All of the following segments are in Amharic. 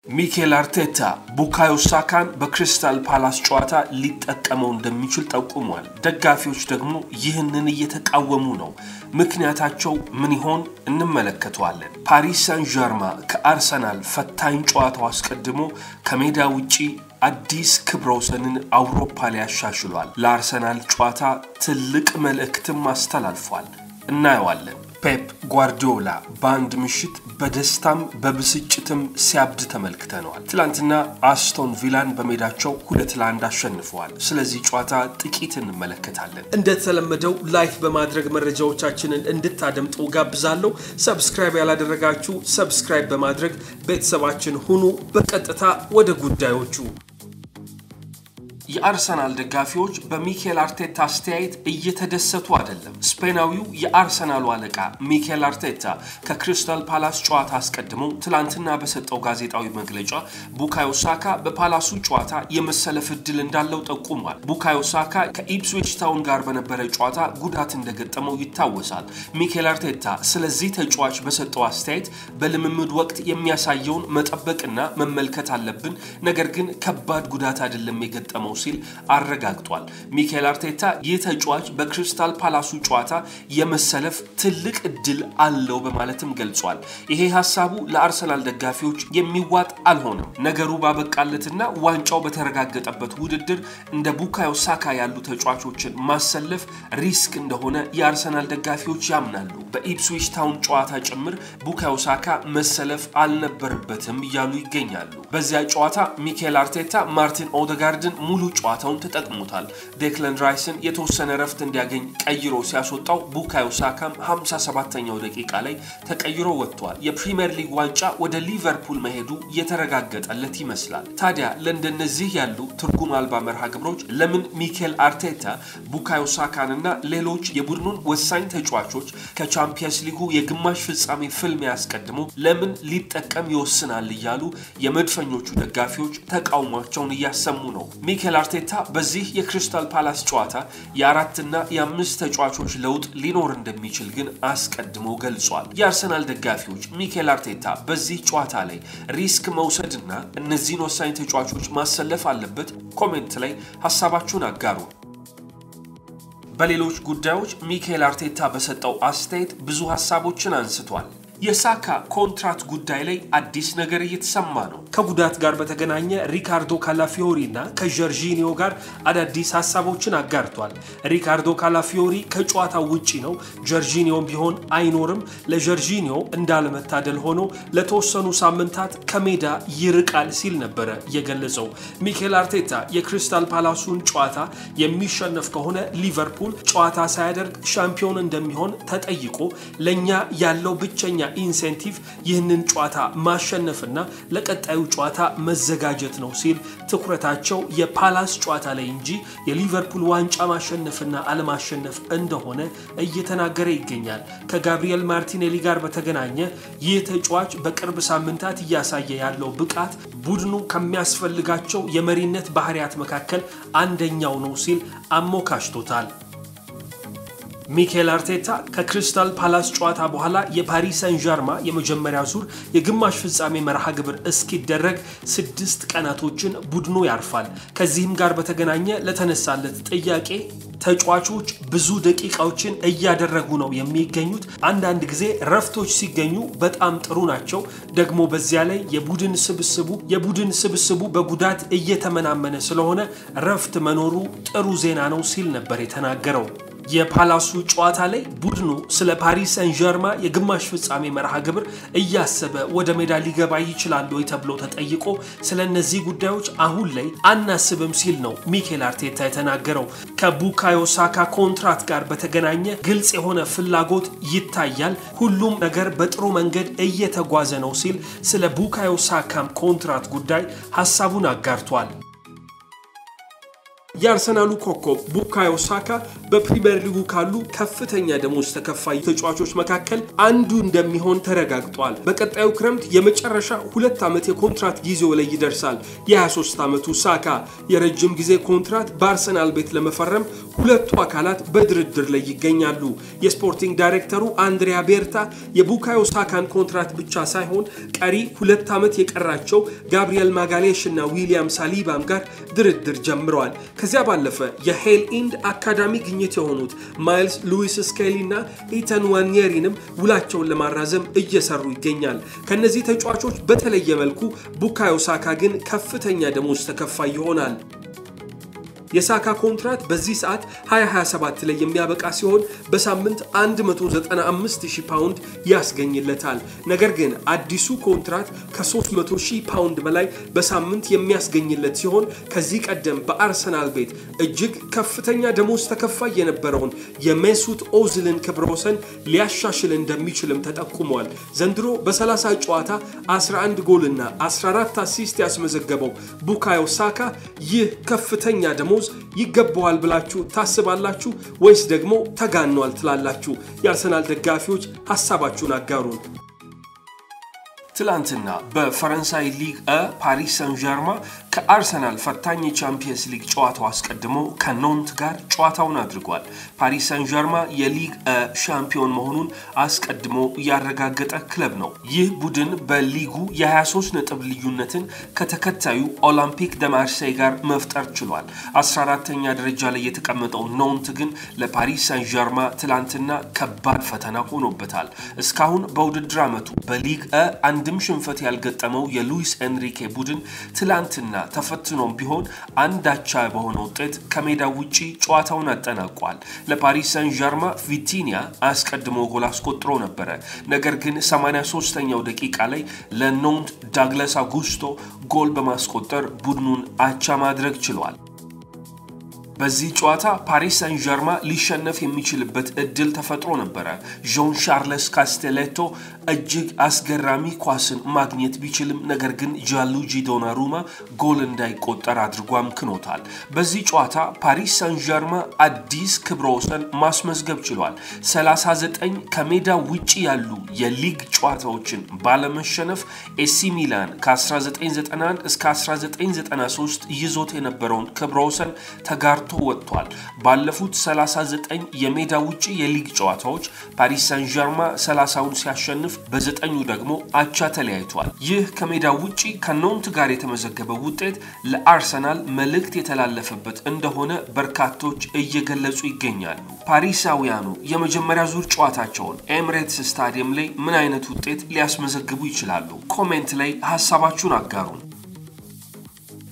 ሚኬል አርቴታ ቡካዮ ሳካን በክሪስታል ፓላስ ጨዋታ ሊጠቀመው እንደሚችል ጠቁሟል። ደጋፊዎች ደግሞ ይህንን እየተቃወሙ ነው። ምክንያታቸው ምን ይሆን እንመለከተዋለን። ፓሪስ ሳን-ዠርማን ከአርሰናል ፈታኝ ጨዋታው አስቀድሞ ከሜዳ ውጪ አዲስ ክብረ ወሰንን አውሮፓ ላይ ያሻሽሏል። ለአርሰናል ጨዋታ ትልቅ መልእክትም አስተላልፏል። እናየዋለን። ፔፕ ጓርዲዮላ ባንድ ምሽት በደስታም በብስጭትም ሲያብድ ተመልክተናል። ትላንትና አስቶን ቪላን በሜዳቸው 2-1 አሸንፈዋል። ስለዚህ ጨዋታ ጥቂት እንመለከታለን። እንደተለመደው ላይክ በማድረግ መረጃዎቻችንን እንድታደምጡ ጋብዛለሁ። ሰብስክራይብ ያላደረጋችሁ ሰብስክራይብ በማድረግ ቤተሰባችን ሁኑ። በቀጥታ ወደ ጉዳዮቹ የአርሰናል ደጋፊዎች በሚኬል አርቴታ አስተያየት እየተደሰቱ አይደለም። ስፔናዊው የአርሰናል አለቃ ሚኬል አርቴታ ከክሪስታል ፓላስ ጨዋታ አስቀድሞ ትላንትና በሰጠው ጋዜጣዊ መግለጫ ቡካዮ ሳካ በፓላሱ ጨዋታ የመሰለፍ ዕድል እንዳለው ጠቁሟል። ቡካዮ ሳካ ከኢፕስዊች ታውን ጋር በነበረ ጨዋታ ጉዳት እንደገጠመው ይታወሳል። ሚኬል አርቴታ ስለዚህ ተጫዋች በሰጠው አስተያየት በልምምድ ወቅት የሚያሳየውን መጠበቅና መመልከት አለብን፣ ነገር ግን ከባድ ጉዳት አይደለም የገጠመው ሲል አረጋግጧል። ሚኬል አርቴታ የተጫዋች በክሪስታል ፓላሱ ጨዋታ የመሰለፍ ትልቅ ዕድል አለው በማለትም ገልጿል። ይሄ ሐሳቡ ለአርሰናል ደጋፊዎች የሚዋጥ አልሆነም። ነገሩ ባበቃለትና ዋንጫው በተረጋገጠበት ውድድር እንደ ቡካዮ ሳካ ያሉ ተጫዋቾችን ማሰለፍ ሪስክ እንደሆነ የአርሰናል ደጋፊዎች ያምናሉ። በኢፕስዊች ታውን ጨዋታ ጭምር ቡካዮ ሳካ መሰለፍ አልነበረበትም እያሉ ይገኛሉ። በዚያ ጨዋታ ሚኬል አርቴታ ማርቲን ኦዴጋርድን ሙሉ ጨዋታውን ተጠቅሞታል። ዴክላን ራይስን የተወሰነ ረፍት እንዲያገኝ ቀይሮ ሲያስወጣው ቡካዮ ሳካም 57ኛው ደቂቃ ላይ ተቀይሮ ወጥቷል። የፕሪሚየር ሊግ ዋንጫ ወደ ሊቨርፑል መሄዱ የተረጋገጠለት ይመስላል። ታዲያ ለእንደነዚህ ያሉ ትርጉም አልባ መርሃ ግብሮች ለምን ሚኬል አርቴታ ቡካዮ ሳካንና ሌሎች የቡድኑን ወሳኝ ተጫዋቾች ከቻምፒየንስ ሊጉ የግማሽ ፍጻሜ ፍልሚያ አስቀድሞ ለምን ሊጠቀም ይወስናል እያሉ የመድፈኞቹ ደጋፊዎች ተቃውሟቸውን እያሰሙ ነው። ሚኬል አርቴታ በዚህ የክሪስታል ፓላስ ጨዋታ የ4 እና የ5 ተጫዋቾች ለውጥ ሊኖር እንደሚችል ግን አስቀድሞ ገልጿል። የአርሰናል ደጋፊዎች ሚኬል አርቴታ በዚህ ጨዋታ ላይ ሪስክ መውሰድና እነዚህን ወሳኝ ተጫዋቾች ማሰለፍ አለበት? ኮሜንት ላይ ሐሳባችሁን አጋሩ። በሌሎች ጉዳዮች ሚኬል አርቴታ በሰጠው አስተያየት ብዙ ሐሳቦችን አንስቷል። የሳካ ኮንትራት ጉዳይ ላይ አዲስ ነገር እየተሰማ ነው። ከጉዳት ጋር በተገናኘ ሪካርዶ ካላፊዮሪና ከጆርጂኒዮ ጋር አዳዲስ ሐሳቦችን አጋርቷል። ሪካርዶ ካላፊዮሪ ከጨዋታው ውጪ ነው፣ ጆርጂኒዮም ቢሆን አይኖርም። ለጆርጂኒዮ እንዳለመታደል ሆኖ ለተወሰኑ ሳምንታት ከሜዳ ይርቃል ሲል ነበር የገለጸው። ሚኬል አርቴታ የክሪስታል ፓላሱን ጨዋታ የሚሸነፍ ከሆነ ሊቨርፑል ጨዋታ ሳያደርግ ሻምፒዮን እንደሚሆን ተጠይቆ ለኛ ያለው ብቸኛ ኢንሴንቲቭ ይህንን ጨዋታ ማሸነፍና ለቀጣዩ ጨዋታ መዘጋጀት ነው ሲል ትኩረታቸው የፓላስ ጨዋታ ላይ እንጂ የሊቨርፑል ዋንጫ ማሸነፍና አለማሸነፍ እንደሆነ እየተናገረ ይገኛል። ከጋብሪኤል ማርቲኔሊ ጋር በተገናኘ ይህ ተጫዋች በቅርብ ሳምንታት እያሳየ ያለው ብቃት ቡድኑ ከሚያስፈልጋቸው የመሪነት ባህሪያት መካከል አንደኛው ነው ሲል አሞካሽቶታል። ሚኬል አርቴታ ከክሪስታል ፓላስ ጨዋታ በኋላ የፓሪስ ሳን-ዠርማን የመጀመሪያ ዙር የግማሽ ፍጻሜ መርሃ ግብር እስኪደረግ 6 ቀናቶችን ቡድኑ ያርፋል። ከዚህም ጋር በተገናኘ ለተነሳለት ጥያቄ ተጫዋቾች ብዙ ደቂቃዎችን እያደረጉ ነው የሚገኙት፣ አንዳንድ ጊዜ ረፍቶች ሲገኙ በጣም ጥሩ ናቸው፣ ደግሞ በዚያ ላይ የቡድን ስብስቡ በጉዳት እየተመናመነ ስለሆነ ረፍት መኖሩ ጥሩ ዜና ነው ሲል ነበር የተናገረው። የፓላሱ ጨዋታ ላይ ቡድኑ ስለ ፓሪስ ሳን-ዠርማን የግማሽ ፍጻሜ መርሃ ግብር እያሰበ ወደ ሜዳ ሊገባ ይችላል ወይ ተብሎ ተጠይቆ ስለነዚህ ጉዳዮች አሁን ላይ አናስብም ሲል ነው ሚኬል አርቴታ የተናገረው። ከቡካዮ ሳካ ኮንትራት ጋር በተገናኘ ግልጽ የሆነ ፍላጎት ይታያል፣ ሁሉም ነገር በጥሩ መንገድ እየተጓዘ ነው ሲል ስለ ቡካዮ ሳካም ኮንትራት ጉዳይ ሐሳቡን አጋርቷል። የአርሰናሉ ኮከብ ቡካዮ ሳካ በፕሪሚየር ሊጉ ካሉ ከፍተኛ ደሞዝ ተከፋይ ተጫዋቾች መካከል አንዱ እንደሚሆን ተረጋግጧል። በቀጣዩ ክረምት የመጨረሻ 2 ዓመት የኮንትራት ጊዜው ላይ ይደርሳል። የ23 ዓመቱ ሳካ የረጅም ጊዜ ኮንትራት በአርሰናል ቤት ለመፈረም ሁለቱ አካላት በድርድር ላይ ይገኛሉ። የስፖርቲንግ ዳይሬክተሩ አንድሪያ ቤርታ የቡካዮ ሳካን ኮንትራት ብቻ ሳይሆን ቀሪ 2 ዓመት የቀራቸው ጋብሪኤል ማጋሌሽ እና ዊሊያም ሳሊባም ጋር ድርድር ጀምረዋል። ከዚያ ባለፈ የሄል ኢንድ አካዳሚ ግኝት የሆኑት ማይልስ ሉዊስ ስኬሊ እና ኢተን ዋኒየሪንም ውላቸውን ለማራዘም እየሰሩ ይገኛል። ከነዚህ ተጫዋቾች በተለየ መልኩ ቡካዮ ሳካ ግን ከፍተኛ ደሞዝ ተከፋይ ይሆናል። የሳካ ኮንትራት በዚህ ሰዓት 2027 ላይ የሚያበቃ ሲሆን በሳምንት 195,000 ፓውንድ ያስገኝለታል። ነገር ግን አዲሱ ኮንትራት ከ300,000 ፓውንድ በላይ በሳምንት የሚያስገኝለት ሲሆን ከዚህ ቀደም በአርሰናል ቤት እጅግ ከፍተኛ ደሞዝ ተከፋይ የነበረውን የሜሱት ኦዝልን ክብረ ወሰን ሊያሻሽል እንደሚችልም ተጠቁሟል። ዘንድሮ በ30 ጨዋታ 11 ጎልና 14 አሲስት ያስመዘገበው ቡካዮ ሳካ ይህ ከፍተኛ ደሞዝ ይገባዋል ብላችሁ ታስባላችሁ ወይስ ደግሞ ተጋኗል ትላላችሁ? የአርሰናል ደጋፊዎች ሐሳባችሁን አጋሩን። ትላንትና በፈረንሳይ ሊግ ፓሪስ ሰን ዠርማ ከአርሰናል ፈታኝ ቻምፒየንስ ሊግ ጨዋታው አስቀድሞ ከኖንት ጋር ጨዋታውን አድርጓል። ፓሪስ ሰን ዠርማ የሊግ ሻምፒዮን መሆኑን አስቀድሞ ያረጋገጠ ክለብ ነው። ይህ ቡድን በሊጉ የ23 ነጥብ ልዩነትን ከተከታዩ ኦሎምፒክ ደ ማርሴይ ጋር መፍጠር ችሏል። 14ኛ ደረጃ ላይ የተቀመጠው ኖንት ግን ለፓሪስ ሰን ዠርማ ትላንትና ከባድ ፈተና ሆኖበታል። እስካሁን በውድድር ዓመቱ በሊግ አንድም ሽንፈት ያልገጠመው የሉዊስ ኤንሪኬ ቡድን ትላንትና ተፈትኖም ቢሆን አንዳቻ በሆነ ውጤት ከሜዳው ውጪ ጨዋታውን አጠናቋል። ለፓሪስ ሰን ዠርማ ቪቲኒያ አስቀድሞ ጎል አስቆጥሮ ነበር። ነገር ግን 83ኛው ደቂቃ ላይ ለኖንት ዳግላስ አጉስቶ ጎል በማስቆጠር ቡድኑን አቻ ማድረግ ችሏል። በዚህ ጨዋታ ፓሪስ ሰን ዠርማ ሊሸነፍ የሚችልበት እድል ተፈጥሮ ነበር። ጆን ሻርለስ ካስቴሌቶ እጅግ አስገራሚ ኳስን ማግኘት ቢችልም ነገር ግን ጃሉጂ ዶናሩማ ጎል እንዳይቆጠር አድርጎ አምክኖታል። በዚህ ጨዋታ ፓሪስ ሰን ዠርማ አዲስ ክብረ ወሰን ማስመዝገብ ችሏል። 39 ከሜዳ ውጪ ያሉ የሊግ ጨዋታዎችን ባለመሸነፍ ኤሲ ሚላን ከ1991 እስከ 1993 ይዞት የነበረውን ክብረ ወሰን ተጋርቶ ወጥቷል። ባለፉት 39 የሜዳ ውጪ የሊግ ጨዋታዎች ፓሪስ ሰን ዠርማ 30ውን ሲያሸንፍ በ9ኙ ደግሞ አቻ ተለያይቷል። ይህ ከሜዳ ውጪ ከኖንት ጋር የተመዘገበው ውጤት ለአርሰናል መልእክት የተላለፈበት እንደሆነ በርካቶች እየገለጹ ይገኛሉ። ፓሪሳውያኑ የመጀመሪያ ዙር ጨዋታቸውን ኤምሬትስ ስታዲየም ላይ ምን አይነት ውጤት ሊያስመዘግቡ ይችላሉ? ኮሜንት ላይ ሐሳባችሁን አጋሩን።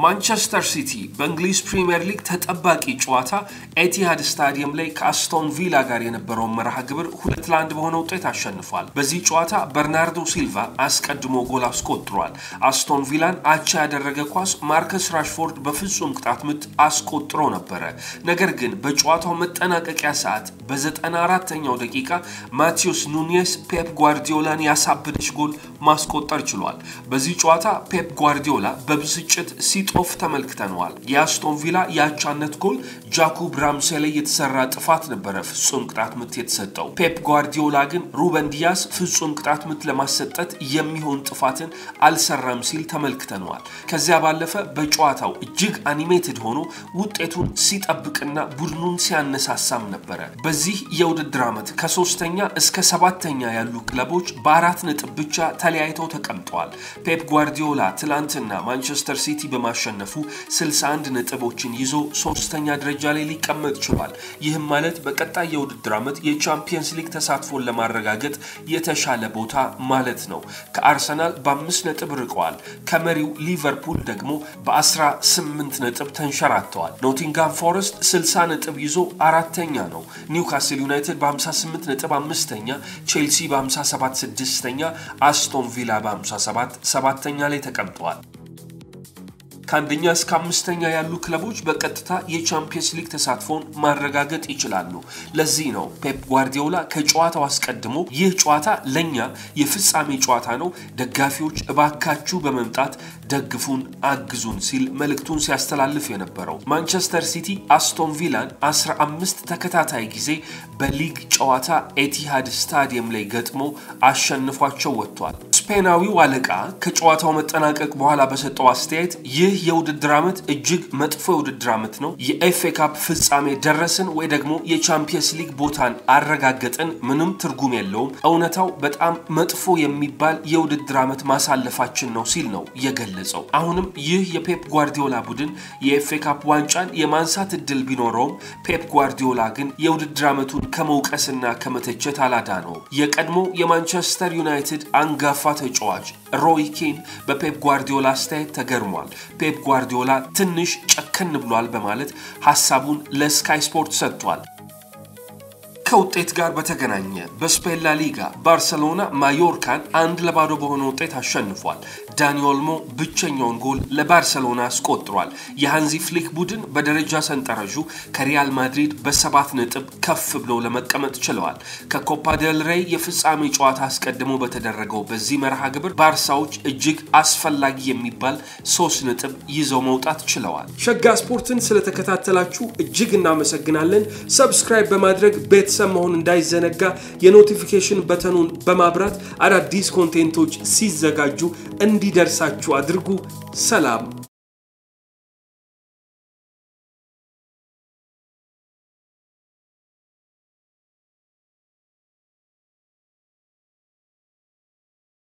ማንቸስተር ሲቲ በእንግሊዝ ፕሪሚየር ሊግ ተጠባቂ ጨዋታ ኤቲሃድ ስታዲየም ላይ ከአስቶን ቪላ ጋር የነበረውን መርሃ ግብር 2-1 በሆነ ውጤት አሸንፏል። በዚህ ጨዋታ በርናርዶ ሲልቫ አስቀድሞ ጎል አስቆጥሯል። አስቶን ቪላን አቻ ያደረገ ኳስ ማርከስ ራሽፎርድ በፍጹም ቅጣት ምት አስቆጥሮ ነበር። ነገር ግን በጨዋታው መጠናቀቂያ ሰዓት በ94ኛው ደቂቃ ማቲዮስ ኑኔስ ፔፕ ጓርዲዮላን ያሳበደች ጎል ማስቆጠር ችሏል። በዚህ ጨዋታ ፔፕ ጓርዲዮላ በብስጭት ሲጦፍ ተመልክተናል። የአስቶን ቪላ ያቻነት ጎል ጃኩብ ራምሴሊ የተሰራ ጥፋት ነበር ፍጹም ቅጣት ምት የተሰጠው። ፔፕ ጓርዲዮላ ግን ሩበን ዲያስ ፍጹም ቅጣት ምት ለማሰጠት የሚሆን ጥፋትን አልሰራም ሲል ተመልክተናል። ከዚያ ባለፈ በጨዋታው እጅግ አኒሜትድ ሆኖ ውጤቱን ሲጠብቅና ቡድኑን ሲያነሳሳም ነበር። በዚህ የውድድር ዓመት ከ3ኛ እስከ 7ኛ ያሉ ክለቦች በ4 ነጥብ ብቻ ተለያይተው ተቀምጠዋል። ፔፕ ጓርዲዮላ ትላንትና ማንቸስተር ሲቲ በማሸነፉ 61 ነጥቦችን ይዞ 3ኛ ደረጃ ላይ ሊቀመጥ ችሏል። ይህም ማለት በቀጣይ የውድድር ዓመት የቻምፒየንስ ሊግ ተሳትፎን ለማረጋገጥ የተሻለ ቦታ ማለት ነው። ከአርሰናል በ5 ነጥብ ርቀዋል። ከመሪው ሊቨርፑል ደግሞ በ18 ነጥብ ተንሸራተዋል። ኖቲንጋም ፎረስት 60 ነጥብ ይዞ 4ኛ ነው። ኒውካስል ዩናይትድ በ58 ነጥብ 5ኛ፣ ቼልሲ በ57 6ኛ፣ አስቶን ቪላ በ57 7ኛ ላይ ተቀምጠዋል። ከአንደኛ እስከ አምስተኛ ያሉ ክለቦች በቀጥታ የቻምፒየንስ ሊግ ተሳትፎን ማረጋገጥ ይችላሉ። ለዚህ ነው ፔፕ ጓርዲዮላ ከጨዋታው አስቀድሞ ይህ ጨዋታ ለኛ የፍጻሜ ጨዋታ ነው፣ ደጋፊዎች እባካችሁ በመምጣት ደግፉን አግዙን ሲል መልእክቱን ሲያስተላልፍ የነበረው። ማንቸስተር ሲቲ አስቶን ቪላን 15 ተከታታይ ጊዜ በሊግ ጨዋታ ኤቲሃድ ስታዲየም ላይ ገጥሞ አሸንፏቸው ወጥቷል። ስፔናዊው አለቃ ከጨዋታው መጠናቀቅ በኋላ በሰጠው አስተያየት ይህ የውድድር ዓመት እጅግ መጥፎ የውድድር ዓመት ነው፣ የኤፍኤ ካፕ ፍጻሜ ደረስን ወይ ደግሞ የቻምፒየንስ ሊግ ቦታን አረጋገጥን ምንም ትርጉም የለውም፣ እውነታው በጣም መጥፎ የሚባል የውድድር ዓመት ማሳለፋችን ነው ሲል ነው የገለጸው። አሁንም ይህ የፔፕ ጓርዲዮላ ቡድን የኤፍኤ ካፕ ዋንጫን የማንሳት እድል ቢኖረውም ፔፕ ጓርዲዮላ ግን የውድድር ዓመቱን ከመውቀስና ከመተቸት አላዳነው። የቀድሞ የማንቸስተር ዩናይትድ አንጋፋ ተጫዋች ሮይ ኬን በፔፕ ጓርዲዮላ አስተያየት ተገርሟል። ፔፕ ጓርዲዮላ ትንሽ ጨከን ብሏል በማለት ሐሳቡን ለስካይ ስፖርት ሰጥቷል። ከውጤት ጋር በተገናኘ በስፔን ላ ሊጋ ባርሴሎና ማዮርካን 1-0 በሆነ ውጤት አሸንፏል። ዳኒ ኦልሞ ብቸኛውን ጎል ለባርሴሎና አስቆጥሯል። የሃንዚ ፍሊክ ቡድን በደረጃ ሰንጠረዡ ከሪያል ማድሪድ በ7 ነጥብ ከፍ ብሎ ለመቀመጥ ችለዋል። ከኮፓ ዴል ሬይ የፍጻሜ ጨዋታ አስቀድሞ በተደረገው በዚህ መርሃ ግብር ባርሳዎች እጅግ አስፈላጊ የሚባል 3 ነጥብ ይዘው መውጣት ችለዋል። ሸጋ ስፖርትን ስለተከታተላችሁ እጅግ እናመሰግናለን። ሰብስክራይብ በማድረግ ቤተሰብ መሆን እንዳይዘነጋ፣ የኖቲፊኬሽን በተኑን በማብራት አዳዲስ ኮንቴንቶች ሲዘጋጁ እንዲደርሳችሁ አድርጉ። ሰላም